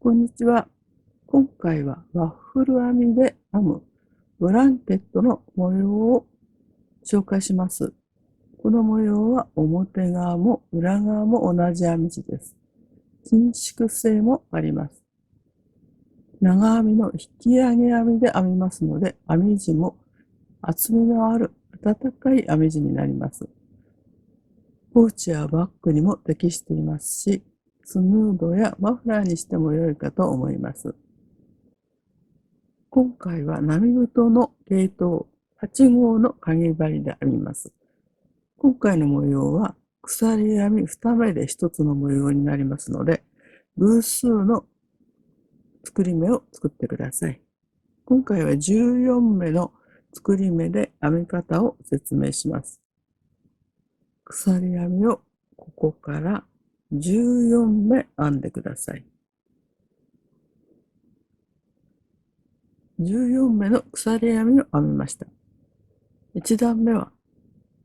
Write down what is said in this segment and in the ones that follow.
こんにちは。今回はワッフル編みで編むブランケットの模様を紹介します。この模様は表側も裏側も同じ編み地です。伸縮性もあります。長編みの引き上げ編みで編みますので、編み地も厚みのある暖かい編み地になります。ポーチやバッグにも適していますし、スヌードやマフラーにしても良いかと思います。今回は波太の系統8号のかぎ針で編みます。今回の模様は鎖編み2目で1つの模様になりますので、偶数の作り目を作ってください。今回は14目の作り目で編み方を説明します。鎖編みをここから14目編んでください。14目の鎖編みを編みました。1段目は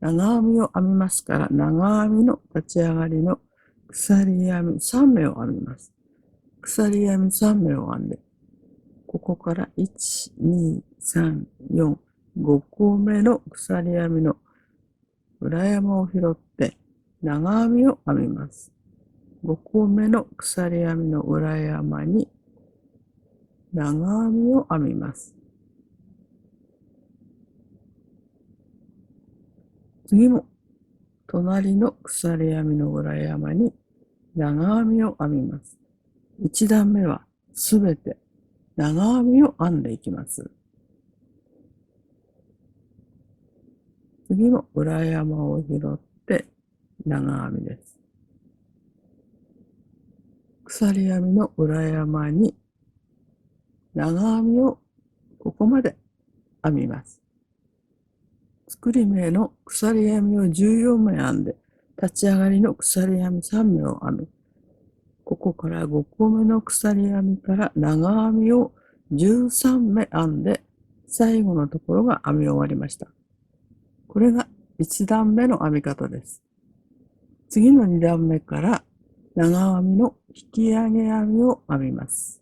長編みを編みますから、長編みの立ち上がりの鎖編み3目を編みます。鎖編み3目を編んで、ここから1、2、3、4、5個目の鎖編みの裏山を拾って長編みを編みます。5個目の鎖編みの裏山に長編みを編みます。次も隣の鎖編みの裏山に長編みを編みます。1段目はすべて長編みを編んでいきます。次も裏山を拾って長編みです。鎖編みの裏山に長編みをここまで編みます。作り目の鎖編みを14目編んで、立ち上がりの鎖編み3目を編み、ここから5個目の鎖編みから長編みを13目編んで、最後のところが編み終わりました。これが1段目の編み方です。次の2段目から長編みの引き上げ編みを編みます。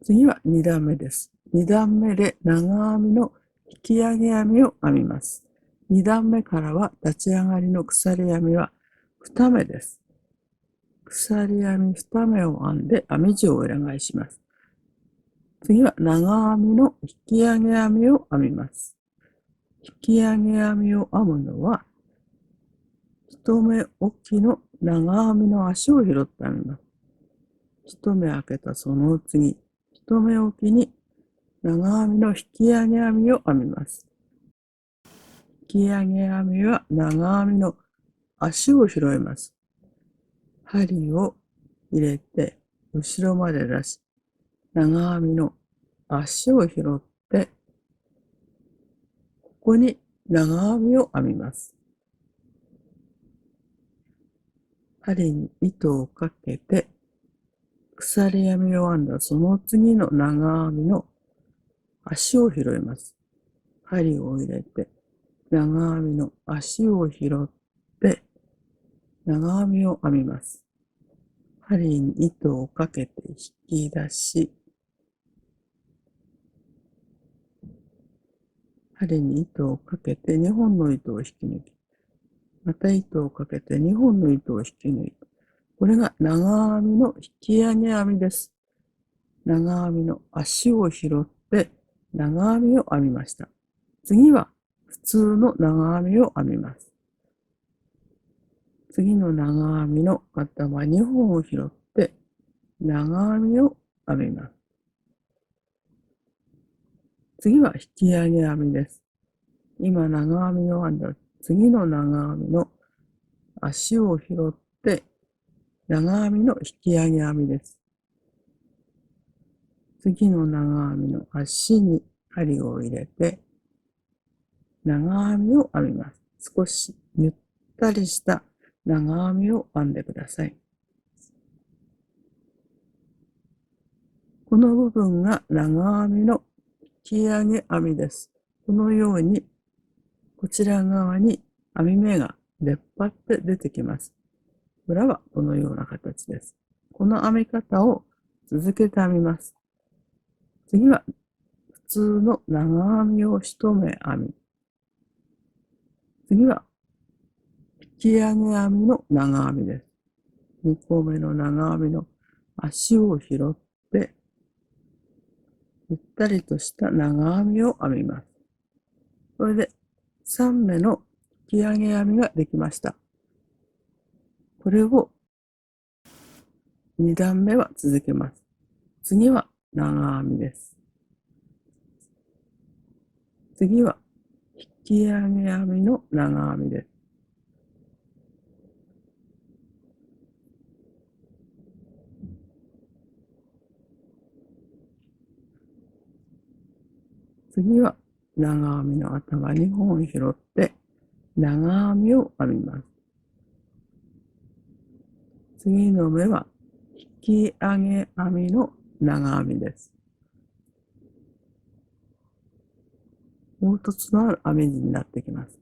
次は2段目です。2段目で長編みの引き上げ編みを編みます。2段目からは立ち上がりの鎖編みは2目です。鎖編み2目を編んで編み地を裏返します。次は長編みの引き上げ編みを編みます。引き上げ編みを編むのは、一目おきの長編みの足を拾って編みます。一目開けたその次、一目おきに長編みの引き上げ編みを編みます。引き上げ編みは長編みの足を拾います。針を入れて後ろまで出し、長編みの足を拾って、ここに長編みを編みます。針に糸をかけて、鎖編みを編んだその次の長編みの足を拾います。針を入れて、長編みの足を拾って、長編みを編みます。針に糸をかけて引き出し、針に糸をかけて2本の糸を引き抜き、また糸をかけて2本の糸を引き抜いて、これが長編みの引き上げ編みです。長編みの足を拾って長編みを編みました。次は普通の長編みを編みます。次の長編みの頭2本を拾って長編みを編みます。次は引き上げ編みです。今長編みを編んだ次の長編みの足を拾って長編みの引き上げ編みです。次の長編みの足に針を入れて長編みを編みます。少しゆったりした長編みを編んでください。この部分が長編みの引き上げ編みです。このようにこちら側に編み目が出っ張って出てきます。裏はこのような形です。この編み方を続けて編みます。次は普通の長編みを1目編み、次は引き上げ編みの長編みです。2個目の長編みの足を拾って、ゆったりとした長編みを編みます。これで3目の引き上げ編みができました。これを2段目は続けます。次は長編みです。次は引き上げ編みの長編みです。次は長編みの頭2本拾って長編みを編みます。次の目は引き上げ編みの長編みです。凹凸のある編み地になってきます。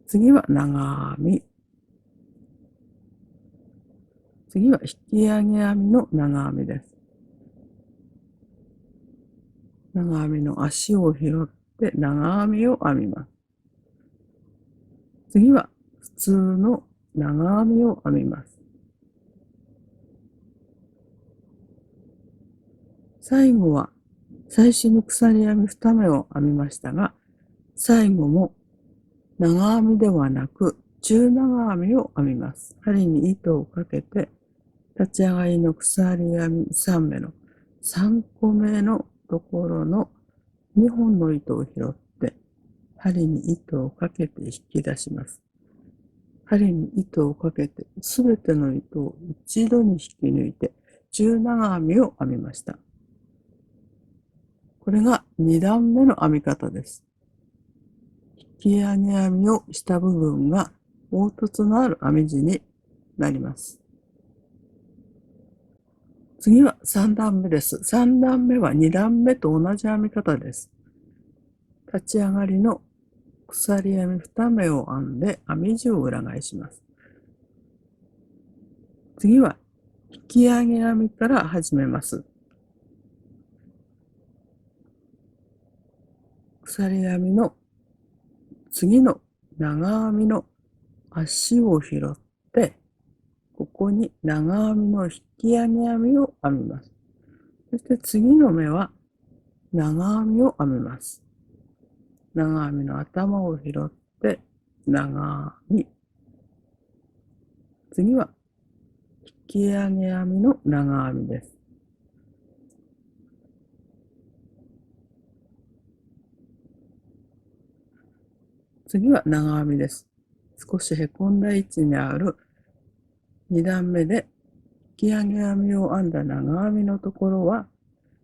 次は長編み。次は引き上げ編みの長編みです。長編みの足を拾って長編みを編みます。次は普通の長編みを編みます。最後は最初に鎖編み2目を編みましたが、最後も長編みではなく中長編みを編みます。針に糸をかけて立ち上がりの鎖編み3目の3個目のところの2本の糸を拾って針に糸をかけて引き出します。針に糸をかけてすべての糸を一度に引き抜いて中長編みを編みました。これが2段目の編み方です。引き上げ編みをした部分が凹凸のある編み地になります。次は3段目です。3段目は2段目と同じ編み方です。立ち上がりの鎖編み2目を編んで編み地を裏返します。次は引き上げ編みから始めます。鎖編みの次の長編みの足を拾って、ここに長編みの引き上げ編みを編みます。そして次の目は長編みを編みます。長編みの頭を拾って長編み。次は引き上げ編みの長編みです。次は長編みです。少しへこんだ位置にある2段目で引き上げ編みを編んだ長編みのところは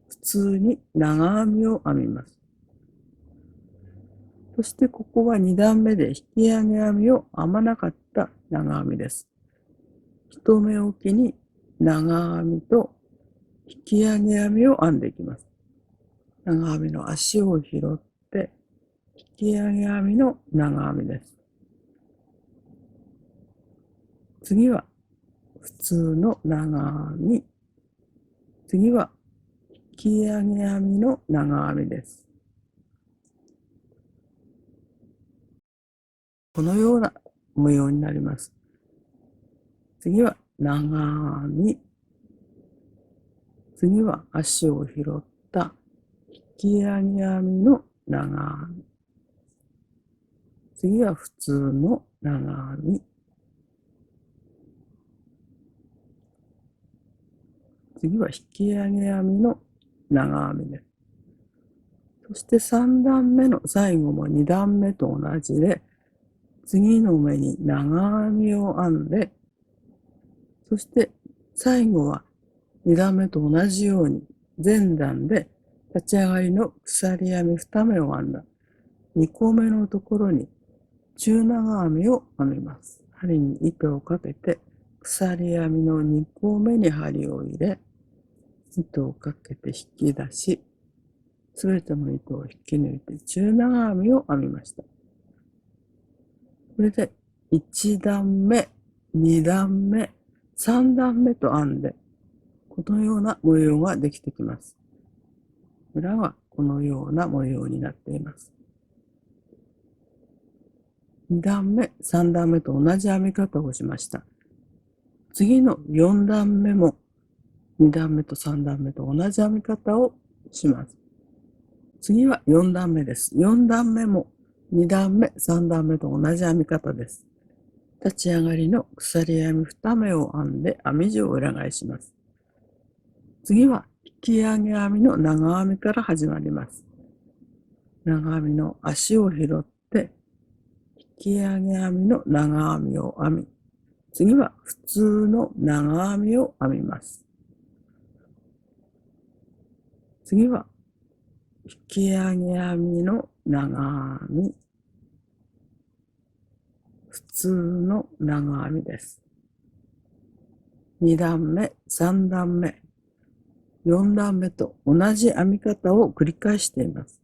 普通に長編みを編みます。そしてここは2段目で引き上げ編みを編まなかった長編みです。一目置きに長編みと引き上げ編みを編んでいきます。長編みの足を拾って引き上げ編みの長編みです。次は普通の長編み。次は引き上げ編みの長編みです。このような模様になります。次は長編み。次は足を拾った引き上げ編みの長編み。次は普通の長編み。次は引き上げ編みの長編みです。そして3段目の最後も2段目と同じで、次の目に長編みを編んで、そして最後は2段目と同じように前段で立ち上がりの鎖編み2目を編んだ2個目のところに中長編みを編みます。針に糸をかけて鎖編みの2個目に針を入れ、糸をかけて引き出し、すべての糸を引き抜いて中長編みを編みました。これで1段目、2段目、3段目と編んで、このような模様ができてきます。裏はこのような模様になっています。2段目、3段目と同じ編み方をしました。次の4段目も2段目と3段目と同じ編み方をします。次は4段目です。4段目も2段目、3段目と同じ編み方です。立ち上がりの鎖編み2目を編んで編み地を裏返します。次は引き上げ編みの長編みから始まります。長編みの足を拾って引き上げ編みの長編みを編み、次は普通の長編みを編みます。次は引き上げ編みの長編み、普通の長編みです。2段目、3段目、4段目と同じ編み方を繰り返しています。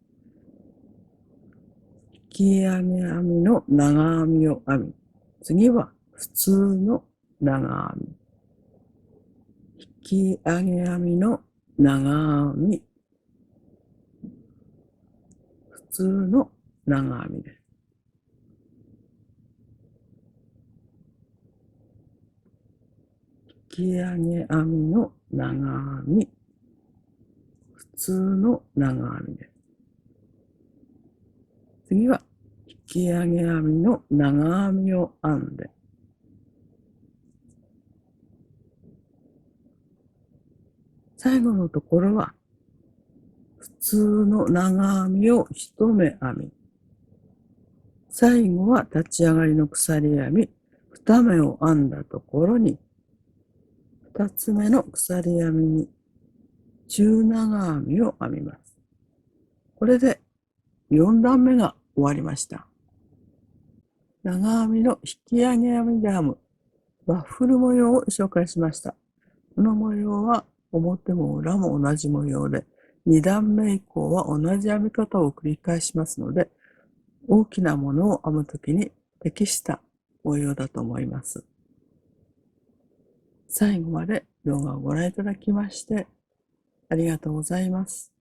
引き上げ編みの長編みを編み、次は普通の長編み、引き上げ編みの長編み、普通の長編みです。引き上げ編みの長編み、普通の長編みです。次は引き上げ編みの長編みを編んで、最後のところは普通の長編みを一目編み、最後は立ち上がりの鎖編み2目を編んだところに2つ目の鎖編みに中長編みを編みます。これで4段目が終わりました。長編みの引き上げ編みで編むワッフル模様を紹介しました。この模様は表も裏も同じ模様で、2段目以降は同じ編み方を繰り返しますので、大きなものを編むときに適した模様だと思います。最後まで動画をご覧いただきましてありがとうございます。